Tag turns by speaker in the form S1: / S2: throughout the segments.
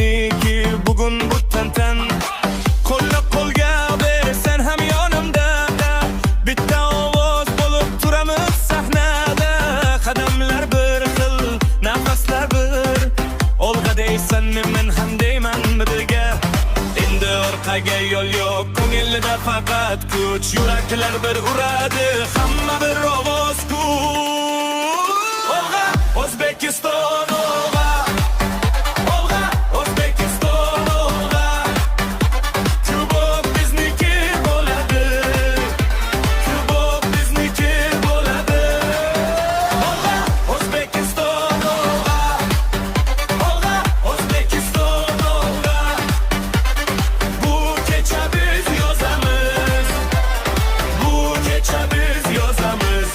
S1: bizniki bugun bu tantan. Qo'llab qo'lga bersan ham yonimda, bitta ovoz bo'lib turamiz sahnada. Qadamlar bir xil, nafaslar bir, olg'a deysan men ham deyman birga. Endi orqaga yo'l yo'q, ko'ngilda faqat kuch, yuraklar bir uradi, hamma bir ovoz kuch. Olg'a O'zbekiston, olg'a, olg'a O'zbekiston, olg'a. Kubok bizniki bo'ladi, kubok bizniki bo'ladi. Olg'a O'zbekiston, olg'a, olg'a O'zbekiston, olg'a. Bu kecha biz yozamiz, bu kecha biz yozamiz.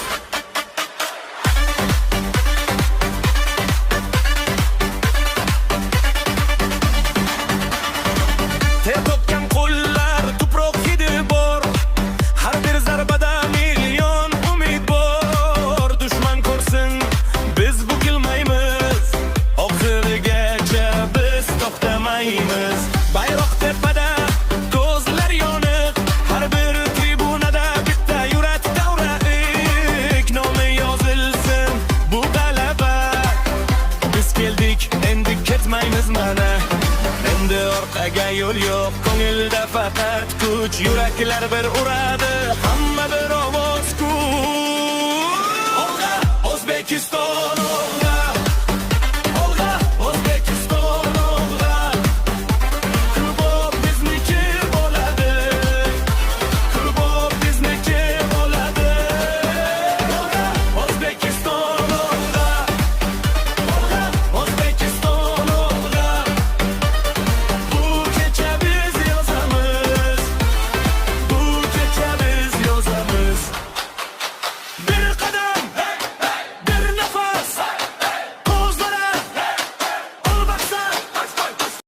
S1: Ter to'kkan qo'llar, tuproq hidi bor, har bir zarbada million umid bor. Dushman ko'rsin, biz bukilmaymiz, oxirigacha biz to'xtamaymiz. Bayroq tepada, ko'zlar yoniq, har bir tribunada bitta yurak davraik. Nomi yozilsin bu g'alaba, biz keldik, endi ketmaymiz mana. Endi orqaga yo'l yo'q, ko'ngilda faqat kuch, yuraklar bir uradi, hamma bir ovoz.